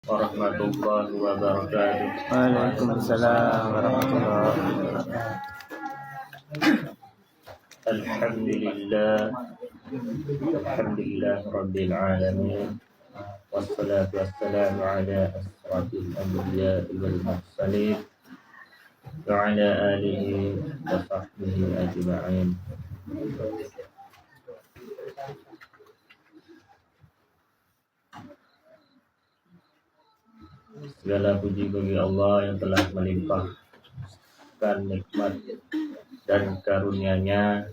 warahmatullahi wabarakatuh. Waalaikumsalam warahmatullahi wabarakatuh. Alhamdulillah rabbil alamin. Wassalatu wassalamu ala asrafil anbiya wal mursalin wa ala alihi wa sahbihi ajma'in. Segala puji bagi Allah yang telah melimpahkan nikmat dan karunia-Nya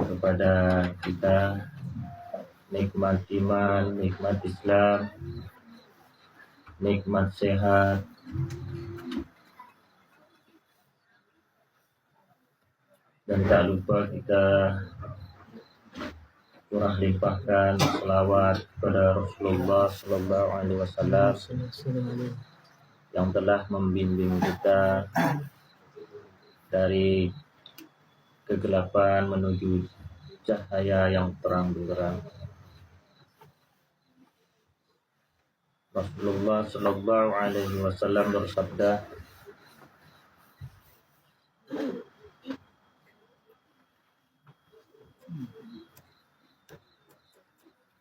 kepada kita, nikmat iman, nikmat Islam, nikmat sehat, dan tak lupa kita curah limpahkan selawat kepada Rasulullah Sallallahu Alaihi Wasallam yang telah membimbing kita dari kegelapan menuju cahaya yang terang benderang. Rasulullah Sallallahu Alaihi Wasallam bersabda,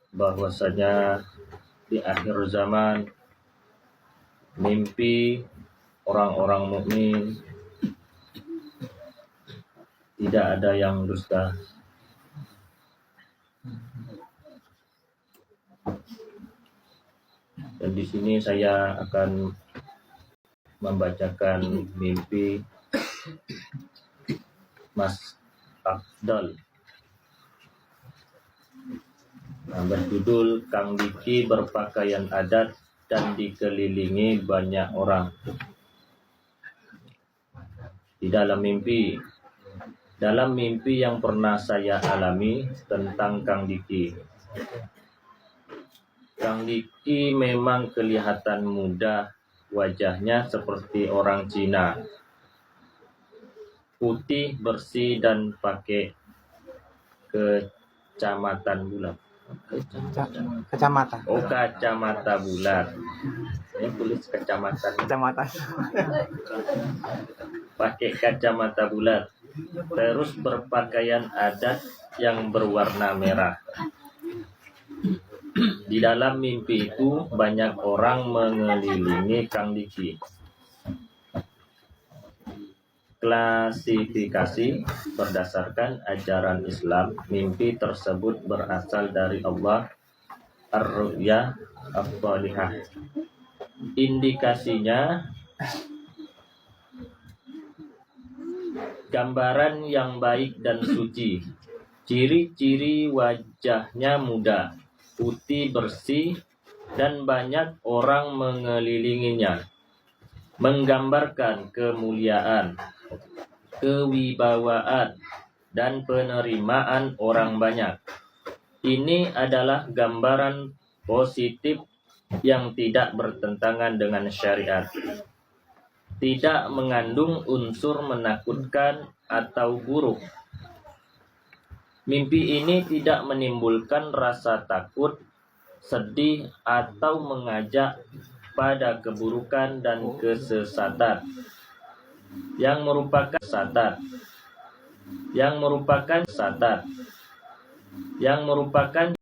bahwasanya di akhir zaman mimpi orang-orang mukmin tidak ada yang dusta. Dan di sini saya akan membacakan mimpi Mas Afdal. Berjudul Kang Diki berpakaian adat dan dikelilingi banyak orang. Di dalam mimpi yang pernah saya alami tentang Kang Diki. Kang Diki memang kelihatan muda, wajahnya seperti orang Cina. Putih, bersih, dan pakai kacamata bulat. Kacamata. Oh, kacamata bulat. Ini tulis kacamata. Pakai kacamata bulat. Terus berpakaian adat yang berwarna merah. Di dalam mimpi itu banyak orang mengelilingi Kang Diki. Klasifikasi berdasarkan ajaran Islam, mimpi tersebut berasal dari Allah, ar-ru'ya as-salihah. Indikasinya gambaran yang baik dan suci. Ciri-ciri wajahnya muda, putih bersih, dan banyak orang mengelilinginya. Menggambarkan kemuliaan, kewibawaan, dan penerimaan orang banyak. Ini adalah gambaran positif yang tidak bertentangan dengan syariat. Tidak mengandung unsur menakutkan atau buruk. Mimpi ini tidak menimbulkan rasa takut, sedih, atau mengajak pada keburukan dan kesesatan yang merupakan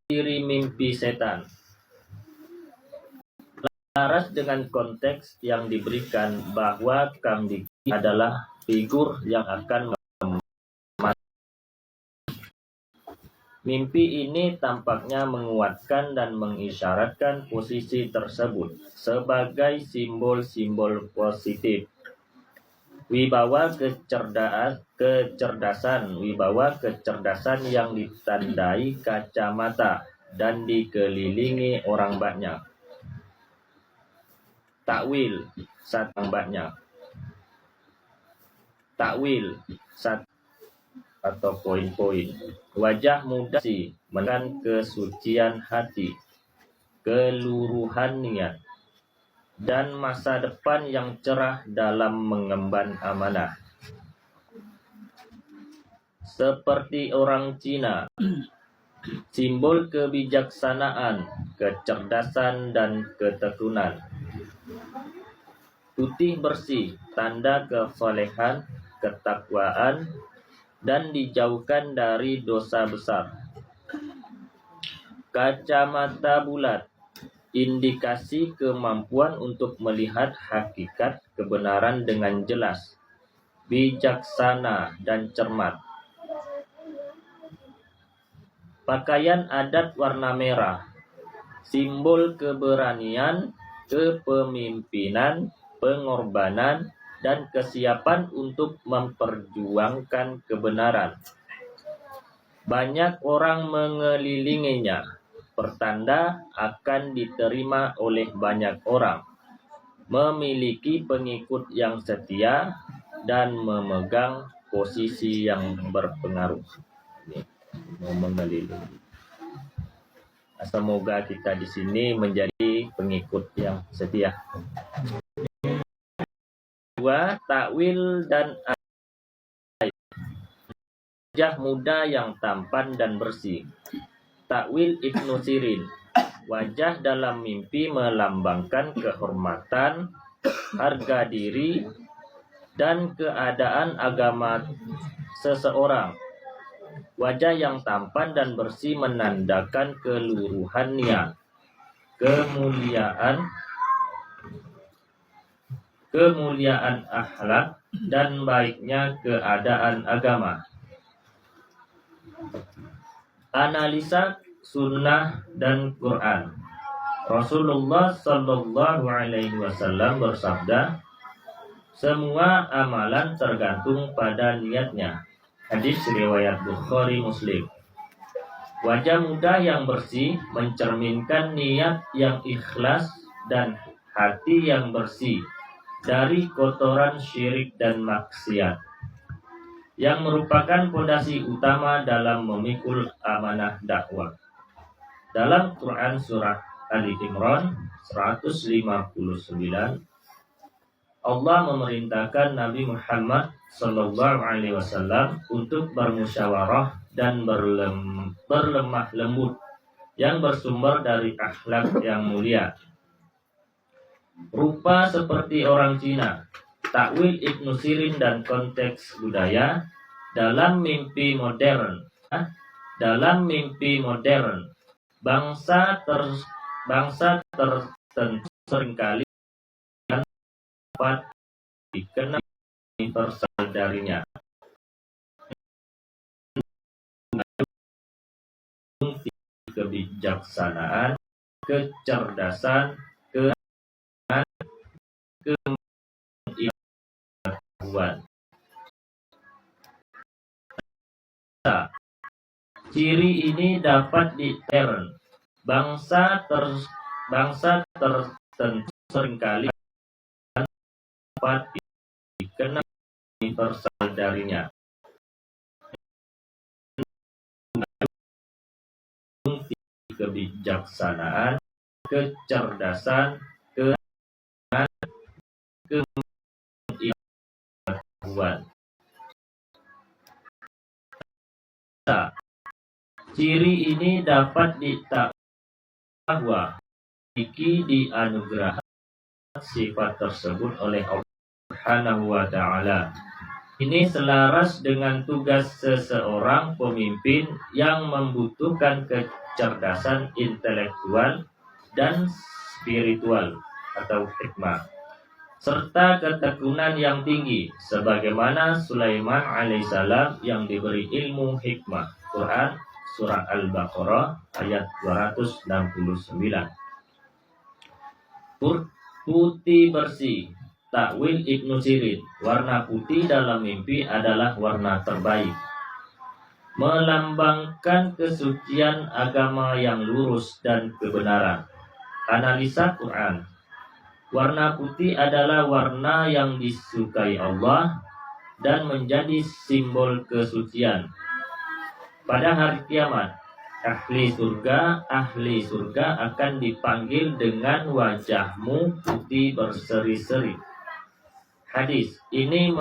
ciri mimpi setan. Laras dengan konteks yang diberikan bahwa Kang Diki adalah figur yang akan mimpi ini tampaknya menguatkan dan mengisyaratkan posisi tersebut sebagai simbol-simbol positif. Wibawa kecerdasan yang ditandai kacamata dan dikelilingi orang banyak. Takwil atau poin-poin. Wajah muda sih menunjukkan kesucian hati, keluruhan niat, dan masa depan yang cerah dalam mengemban amanah. Seperti orang Cina, simbol kebijaksanaan, kecerdasan, dan ketekunan. Putih bersih, tanda kesolehan, ketakwaan, dan dijauhkan dari dosa besar. Kacamata bulat, indikasi kemampuan untuk melihat hakikat kebenaran dengan jelas, bijaksana, dan cermat. Pakaian adat warna merah, simbol keberanian, kepemimpinan, pengorbanan, dan kesiapan untuk memperjuangkan kebenaran. Banyak orang mengelilinginya, pertanda akan diterima oleh banyak orang, memiliki pengikut yang setia, dan memegang posisi yang berpengaruh. Ini mengelilingi. Semoga kita di sini menjadi pengikut yang setia. Dua, takwil dan wajah muda yang tampan dan bersih. Takwil Ibnu Sirin, wajah dalam mimpi melambangkan kehormatan, harga diri, dan keadaan agama seseorang. Wajah yang tampan dan bersih menandakan keluruhan niat, kemuliaan akhlak, dan baiknya keadaan agama. Analisa sunnah dan Quran. Rasulullah Shallallahu Alaihi Wasallam bersabda, semua amalan tergantung pada niatnya. Hadis riwayat Bukhari Muslim. Wajah muda yang bersih mencerminkan niat yang ikhlas dan hati yang bersih dari kotoran syirik dan maksiat, yang merupakan fondasi utama dalam memikul amanah dakwah. Dalam Quran surah Ali Imran 159, Allah memerintahkan Nabi Muhammad Sallallahu Alaihi Wasallam untuk bermusyawarah dan berlemah lembut yang bersumber dari akhlak yang mulia. Rupa seperti orang Cina, takwil Ibnu Sirin dan konteks budaya. Dalam mimpi modern, bangsa tertentu seringkali dapat dikenal universal darinya. Kebijaksanaan, kecerdasan, kemampuan. Ciri ini dapat diterapkan. Bangsa tertentu seringkali dapat dikenal universal darinya. Kebijaksanaan, kecerdasan, kemampuan. Ciri ini dapat ditakwil bahwa Iki dianugerahkan sifat tersebut oleh Allah Subhanahu wa Ta'ala. Ini selaras dengan tugas seseorang pemimpin yang membutuhkan kecerdasan intelektual dan spiritual atau hikmah, serta ketekunan yang tinggi, sebagaimana Sulaiman alaihissalam yang diberi ilmu hikmah. Quran surah Al-Baqarah ayat 269. Putih bersih, takwil Ibnu Sirin, warna putih dalam mimpi adalah warna terbaik, melambangkan kesucian agama yang lurus dan kebenaran. Analisa Quran. Warna putih adalah warna yang disukai Allah dan menjadi simbol kesucian. Pada hari kiamat, ahli surga akan dipanggil dengan wajahmu putih berseri-seri. Hadis ini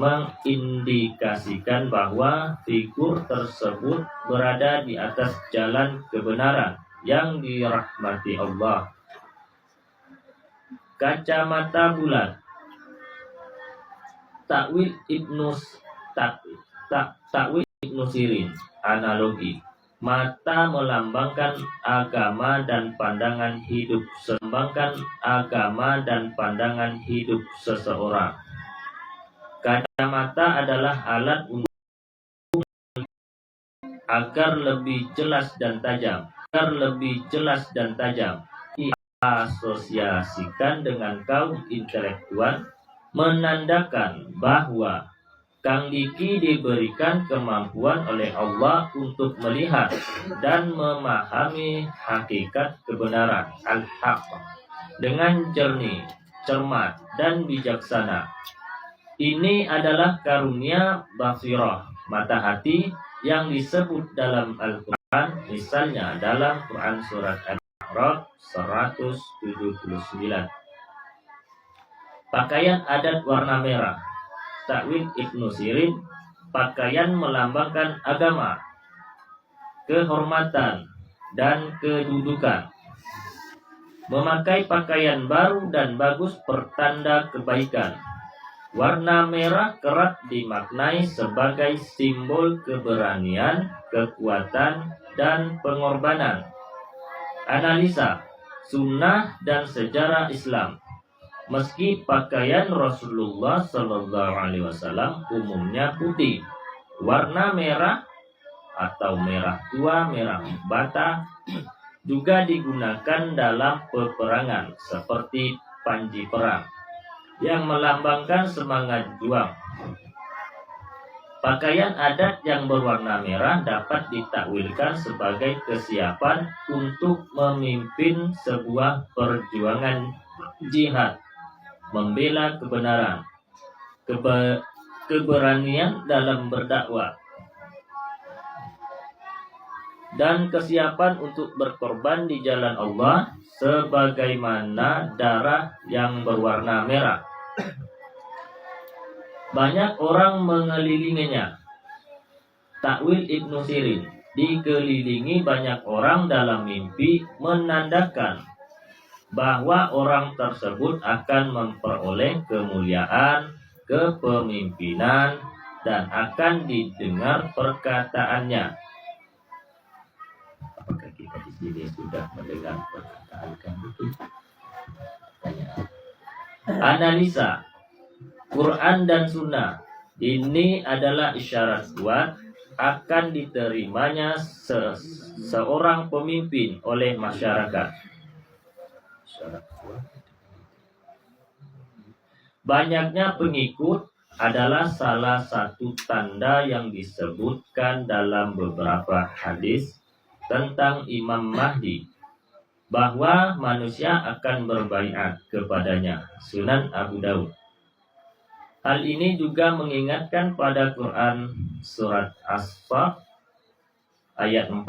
mengindikasikan bahwa figur tersebut berada di atas jalan kebenaran yang dirahmati Allah. Kacamata bulat. Takwil Ibnu Sirin. Analogi. Mata melambangkan agama dan pandangan hidup seseorang. Kacamata adalah alat untuk agar lebih jelas dan tajam. Diasosiasikan dengan kaum intelektual, menandakan bahwa Kang Diki diberikan kemampuan oleh Allah untuk melihat dan memahami hakikat kebenaran al-haq dengan jernih, cermat, dan bijaksana. Ini adalah karunia basirah, mata hati, yang disebut dalam Al-Quran, misalnya dalam Quran Surat Al-A'raf 179. Pakaian adat warna merah. Takwil Ibnu Sirin, pakaian melambangkan agama, kehormatan, dan kedudukan. Memakai pakaian baru dan bagus pertanda kebaikan. Warna merah kerap dimaknai sebagai simbol keberanian, kekuatan, dan pengorbanan. Analisa, sunnah dan sejarah Islam. Meski pakaian Rasulullah Shallallahu Alaihi Wasallam umumnya putih, warna merah atau merah tua, merah bata juga digunakan dalam peperangan seperti panji perang yang melambangkan semangat juang. Pakaian adat yang berwarna merah dapat ditakwilkan sebagai kesiapan untuk memimpin sebuah perjuangan jihad, membela kebenaran, keberanian dalam berdakwah, dan kesiapan untuk berkorban di jalan Allah sebagaimana darah yang berwarna merah. Banyak orang mengelilinginya. Takwil Ibnu Sirin, dikelilingi banyak orang dalam mimpi, menandakan bahwa orang tersebut akan memperoleh kemuliaan, kepemimpinan, dan akan didengar perkataannya. Apakah kita di sini sudah mendengar perkataan kami? Analisa, Quran dan Sunnah ini adalah isyarat kuat akan diterimanya seorang pemimpin oleh masyarakat. Banyaknya pengikut adalah salah satu tanda yang disebutkan dalam beberapa hadis tentang Imam Mahdi, bahwa manusia akan berbaiat kepadanya. Sunan Abu Daud. Hal ini juga mengingatkan pada Quran surat As-Saff ayat 4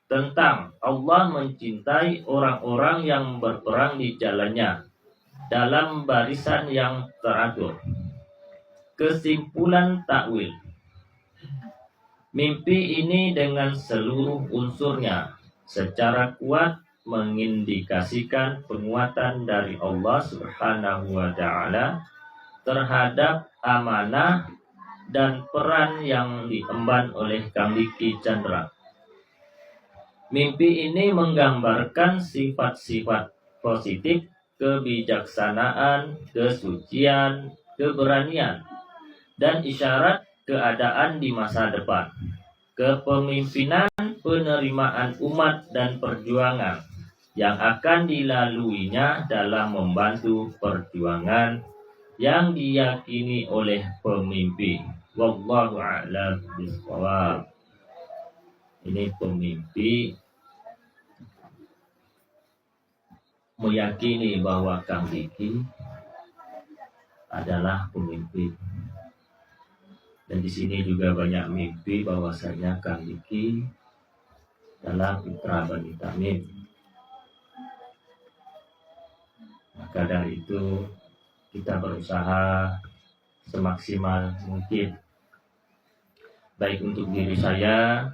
tentang Allah mencintai orang-orang yang berperang di jalannya dalam barisan yang teratur. Kesimpulan takwil, mimpi ini dengan seluruh unsurnya secara kuat mengindikasikan penguatan dari Allah Subhanahu wa Ta'ala terhadap amanah dan peran yang diemban oleh Kang Diki Chandra. Mimpi ini menggambarkan sifat-sifat positif, kebijaksanaan, kesucian, keberanian, dan isyarat keadaan di masa depan, kepemimpinan, penerimaan umat, dan perjuangan yang akan dilaluinya dalam membantu perjuangan yang diyakini oleh pemimpin. Wallahu a'lam bishawab. Ini pemimpi meyakini bahwa Kang Diki adalah pemimpin. Dan di sini juga banyak mimpi bahwasanya Kang Diki adalah putra Bani Tamim. Maka dari itu kita berusaha semaksimal mungkin, baik untuk diri saya,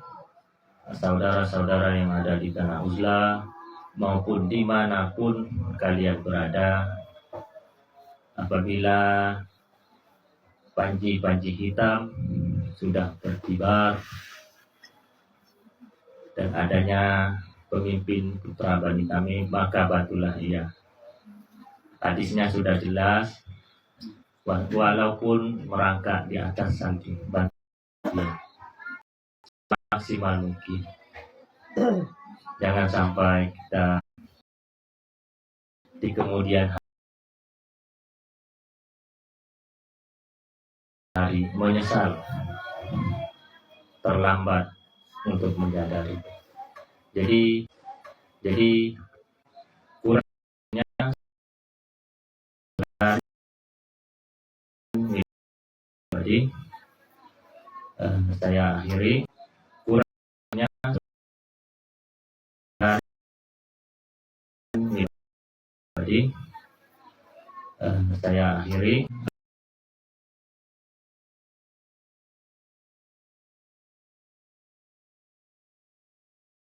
saudara-saudara yang ada di Tanah Uzla, maupun dimanapun kalian berada. Apabila panji-panji hitam sudah berkibar dan adanya pemimpin putra Bani Tamim, maka bantulah ia. Hadisnya sudah jelas, walaupun merangkak di atas salju, bantu dia maksimal mungkin. Jangan sampai kita di kemudian hari menyesal, terlambat untuk menyadari. Jadi kurangnya tadi saya akhiri. Kurangnya tadi saya akhiri.